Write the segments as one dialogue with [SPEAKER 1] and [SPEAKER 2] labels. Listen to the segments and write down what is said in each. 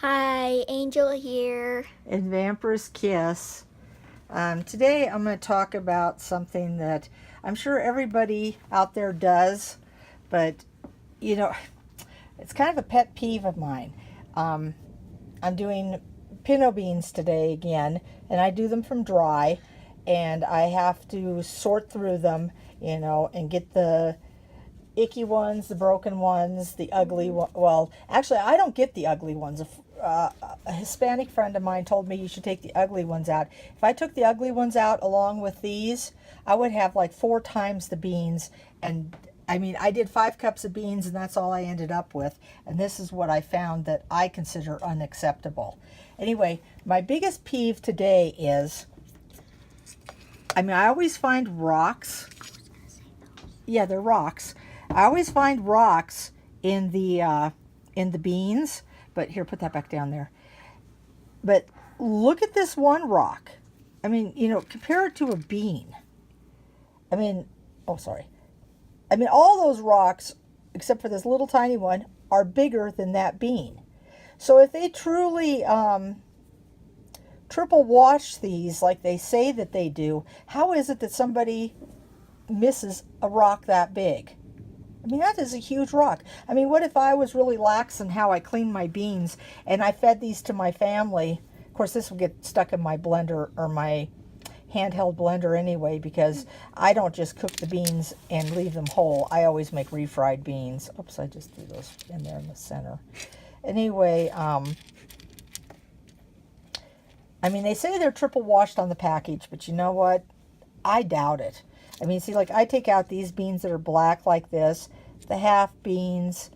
[SPEAKER 1] Hi, Angel here.
[SPEAKER 2] And Vampir's Kiss. Today I'm going to talk about something that I'm sure everybody out there does, but you know, it's kind of a pet peeve of mine. I'm doing pinto beans today again, and I do them from dry, and I have to sort through them, and get the icky ones, the broken ones, the ugly one. Well, actually, I don't get the ugly ones. A Hispanic friend of mine told me you should take the ugly ones out. If I took the ugly ones out along with these, I would have like 4 times the beans. And I mean, I did 5 cups of beans, and that's all I ended up with. And this is what I found that I consider unacceptable. Anyway, my biggest peeve today is, I always find rocks. Yeah, they're rocks. I always find rocks in the beans, but here, put that back down there. But look at this one rock. Compare it to a bean. Sorry. All those rocks, except for this little tiny one, are bigger than that bean. So if they truly triple wash these like they say that they do, how is it that somebody misses a rock that big? That is a huge rock. What if I was really lax in how I clean my beans and I fed these to my family? Of course, this will get stuck in my blender or my handheld blender anyway, because I don't just cook the beans and leave them whole. I always make refried beans. Oops, I just threw those in there in the center. Anyway, they say they're triple washed on the package, but you know what? I doubt it. See, like I take out these beans that are black like this, the half beans.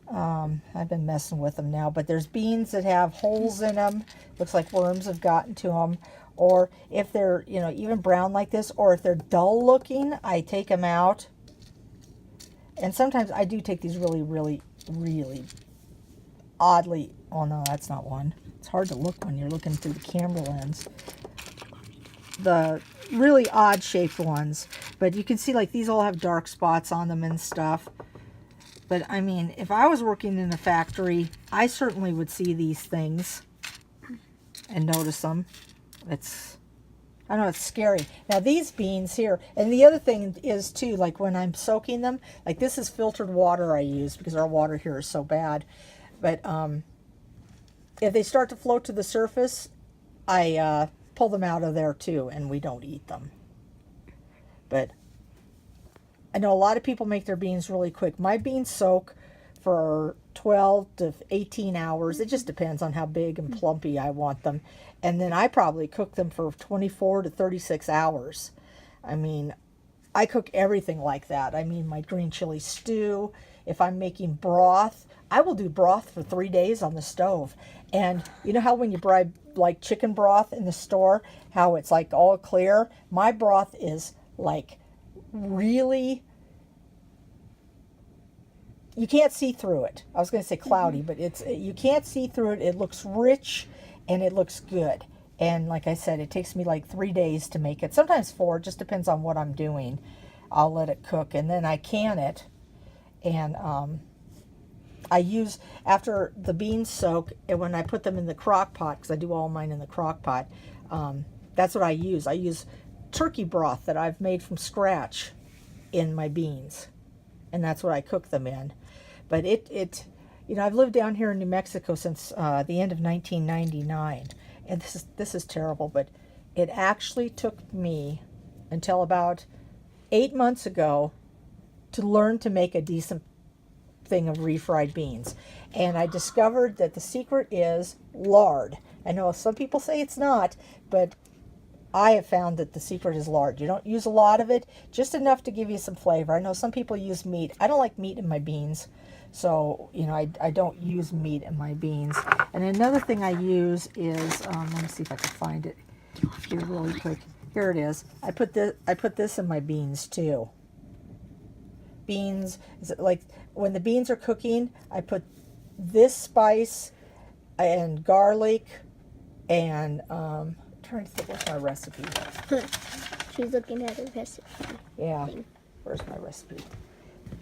[SPEAKER 2] I've been messing with them now, but there's beans that have holes in them. Looks like worms have gotten to them. Or if they're, even brown like this, or if they're dull looking, I take them out. And sometimes I do take these really, really, really oddly. Oh no, that's not one. It's hard to look when you're looking through the camera lens. The really odd shaped ones, but you can see like these all have dark spots on them and stuff. But if I was working in a factory, I certainly would see these things and notice them. I know it's scary. Now these beans here, and the other thing is too, like when I'm soaking them, like this is filtered water I use because our water here is so bad. But if they start to float to the surface, I pull them out of there too, and we don't eat them. But I know a lot of people make their beans really quick. My beans soak for 12 to 18 hours. It just depends on how big and plumpy I want them. And then I probably cook them for 24 to 36 hours. I cook everything like that. My green chili stew. If I'm making broth, I will do broth for 3 days on the stove. And you know how when you buy like chicken broth in the store, how it's like all clear? My broth is like really, you can't see through it. I was going to say cloudy, but you can't see through it. It looks rich and it looks good. And like I said, it takes me like 3 days to make it. Sometimes 4, just depends on what I'm doing. I'll let it cook and then I can it. And I use, after the beans soak, and when I put them in the crock pot, because I do all mine in the crock pot, that's what I use. I use turkey broth that I've made from scratch in my beans. And that's what I cook them in. But I've lived down here in New Mexico since the end of 1999. And this is terrible, but it actually took me until about 8 months ago to learn to make a decent thing of refried beans. And I discovered that the secret is lard. I know some people say it's not, but I have found that the secret is lard. You don't use a lot of it, just enough to give you some flavor. I know some people use meat. I don't like meat in my beans, so I don't use meat in my beans. And another thing I use is let me see if I can find it here really quick. Here it is. I put this in my beans too. Beans, like when the beans are cooking, I put this spice and garlic and trying to think, what's my recipe?
[SPEAKER 1] She's looking at a recipe.
[SPEAKER 2] Yeah, where's my recipe?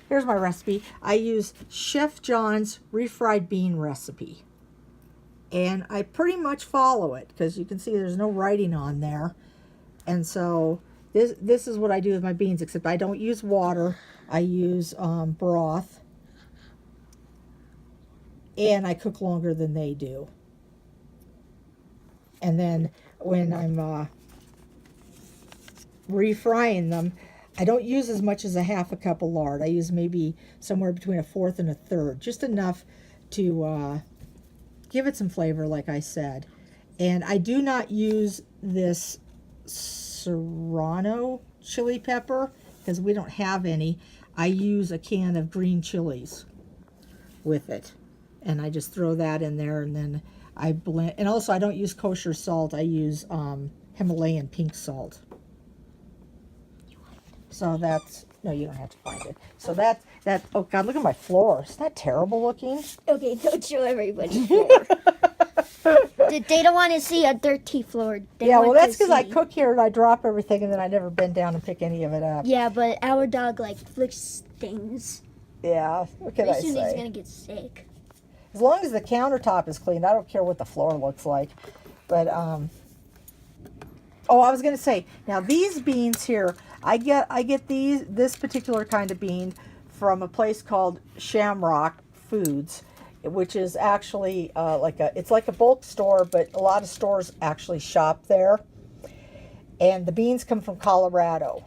[SPEAKER 2] Here's my recipe. I use Chef John's refried bean recipe. And I pretty much follow it because you can see there's no writing on there. And so this is what I do with my beans, except I don't use water. I use broth. And I cook longer than they do. And then when I'm refrying them, I don't use as much as a half a cup of lard. I use maybe somewhere between a fourth and a third, just enough to give it some flavor, like I said. And I do not use this serrano chili pepper because we don't have any. I use a can of green chilies with it. And I just throw that in there, and then I blend. And also, I don't use kosher salt. I use Himalayan pink salt. So that's, no, you don't have to find it. So that, oh God, look at my floor. Isn't that terrible looking?
[SPEAKER 1] Okay, don't show everybody floor. They don't want to see a dirty floor.
[SPEAKER 2] Yeah, well, that's because I cook here and I drop everything and then I never bend down and pick any of it up.
[SPEAKER 1] Yeah, but our dog, like, flicks things.
[SPEAKER 2] Yeah, what can I say?
[SPEAKER 1] Pretty soon he's going to get sick.
[SPEAKER 2] As long as the countertop is clean, I don't care what the floor looks like. But, oh, I was going to say, now these beans here, I get this particular kind of bean from a place called Shamrock Foods, which is actually it's like a bulk store, but a lot of stores actually shop there. And the beans come from Colorado.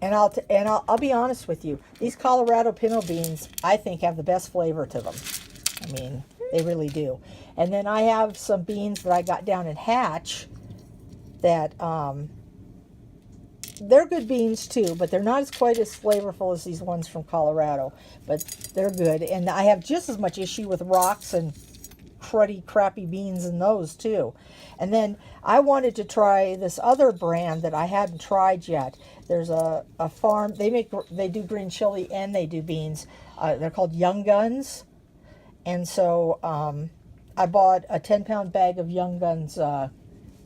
[SPEAKER 2] And I'll be honest with you, these Colorado pinto beans I think have the best flavor to them. I mean, they really do. And then I have some beans that I got down in Hatch that they're good beans too, but they're not quite as flavorful as these ones from Colorado, but they're good. And I have just as much issue with rocks and cruddy, crappy beans in those too. And then I wanted to try this other brand that I hadn't tried yet. There's a farm, they do green chili and they do beans. They're called Young Guns. And so I bought a 10-pound bag of Young Guns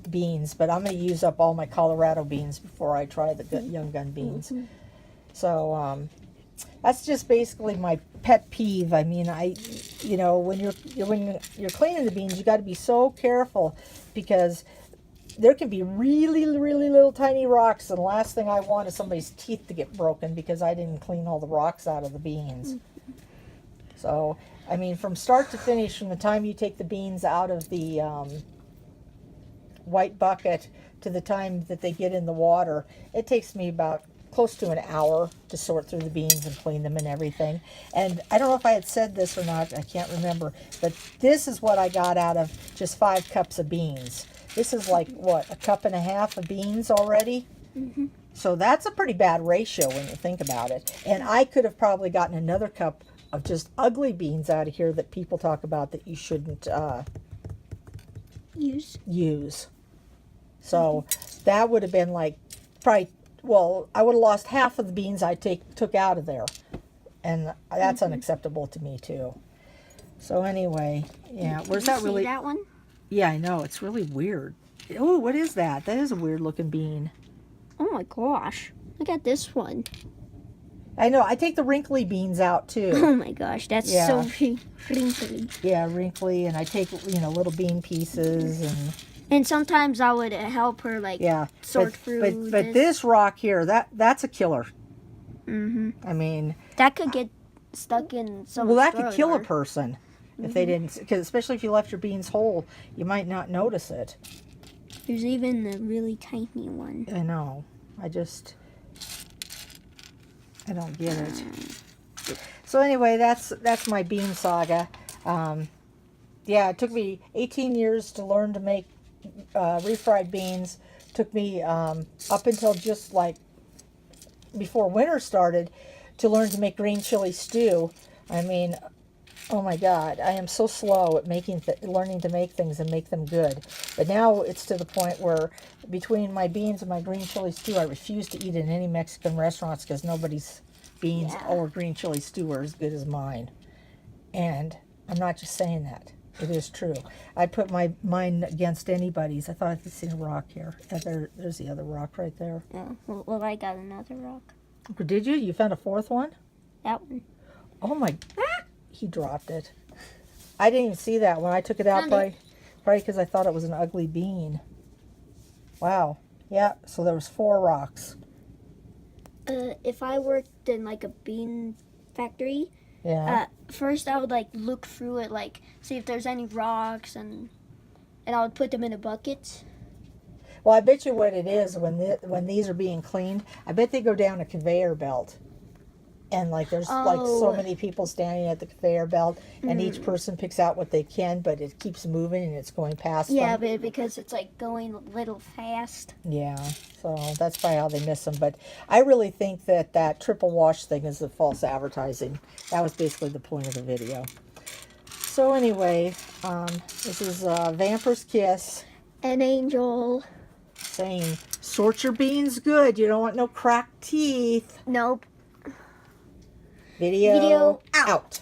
[SPEAKER 2] beans, but I'm going to use up all my Colorado beans before I try the Young Gun beans. Mm-hmm. So that's just basically my pet peeve. I mean, when you're cleaning the beans, you got to be so careful because there can be really, really little tiny rocks, and the last thing I want is somebody's teeth to get broken because I didn't clean all the rocks out of the beans. Mm-hmm. So, I mean, from start to finish, from the time you take the beans out of the white bucket to the time that they get in the water, it takes me about close to an hour to sort through the beans and clean them and everything. And I don't know if I had said this or not, I can't remember, but this is what I got out of just 5 cups of beans. This is like, what, a cup and a half of beans already? Mm-hmm. So that's a pretty bad ratio when you think about it. And I could have probably gotten another cup of just ugly beans out of here that people talk about that you shouldn't use. So that would have been like probably, well, I would have lost half of the beans I took out of there. And that's unacceptable to me too. So anyway, yeah. Where's that really?
[SPEAKER 1] That one?
[SPEAKER 2] Yeah, I know. It's really weird. Oh, what is that? That is a weird looking bean.
[SPEAKER 1] Oh my gosh. Look at this one.
[SPEAKER 2] I know. I take the wrinkly beans out too.
[SPEAKER 1] Oh my gosh, that's so wrinkly.
[SPEAKER 2] Yeah, wrinkly, and I take little bean pieces
[SPEAKER 1] and sometimes I would help her sort through.
[SPEAKER 2] But this rock here, that's a killer.
[SPEAKER 1] Mm-hmm.
[SPEAKER 2] I mean,
[SPEAKER 1] that could get stuck in some.
[SPEAKER 2] Well, that could kill a person if they didn't, because especially if you left your beans whole, you might not notice it.
[SPEAKER 1] There's even a really tiny one.
[SPEAKER 2] I know. I don't get it. So anyway, that's my bean saga. Yeah, it took me 18 years to learn to make refried beans. Took me up until just like before winter started to learn to make green chili stew. I mean, oh my God, I am so slow at learning to make things and make them good. But now it's to the point where between my beans and my green chili stew, I refuse to eat in any Mexican restaurants because nobody's beans or green chili stew are as good as mine. And I'm not just saying that. It is true. I put mine against anybody's. I thought I could see a rock here. There's the other rock right there.
[SPEAKER 1] Yeah. Well, I got another rock.
[SPEAKER 2] Did you? You found a fourth one?
[SPEAKER 1] That one.
[SPEAKER 2] Oh my! He dropped it. I didn't even see that when I took it out by. Probably because I thought it was an ugly bean. Wow. Yeah, so there was 4 rocks.
[SPEAKER 1] If I worked in like a bean factory,
[SPEAKER 2] Yeah.
[SPEAKER 1] first I would like look through it, like see if there's any rocks, and I would put them in a bucket.
[SPEAKER 2] Well, I bet you what it is when these are being cleaned, I bet they go down a conveyor belt. And like there's like so
[SPEAKER 1] Oh.
[SPEAKER 2] many people standing at the conveyor belt, and each person picks out what they can, but it keeps moving and it's going past
[SPEAKER 1] Yeah,
[SPEAKER 2] them.
[SPEAKER 1] but because it's like going a little fast.
[SPEAKER 2] Yeah, so that's probably how they miss them. But I really think that triple wash thing is a false advertising. That was basically the point of the video. So anyway, this is Vamper's Kiss
[SPEAKER 1] An angel.
[SPEAKER 2] saying, sort your beans good. You don't want no cracked teeth.
[SPEAKER 1] Nope.
[SPEAKER 2] Video
[SPEAKER 1] Video out.
[SPEAKER 2] out.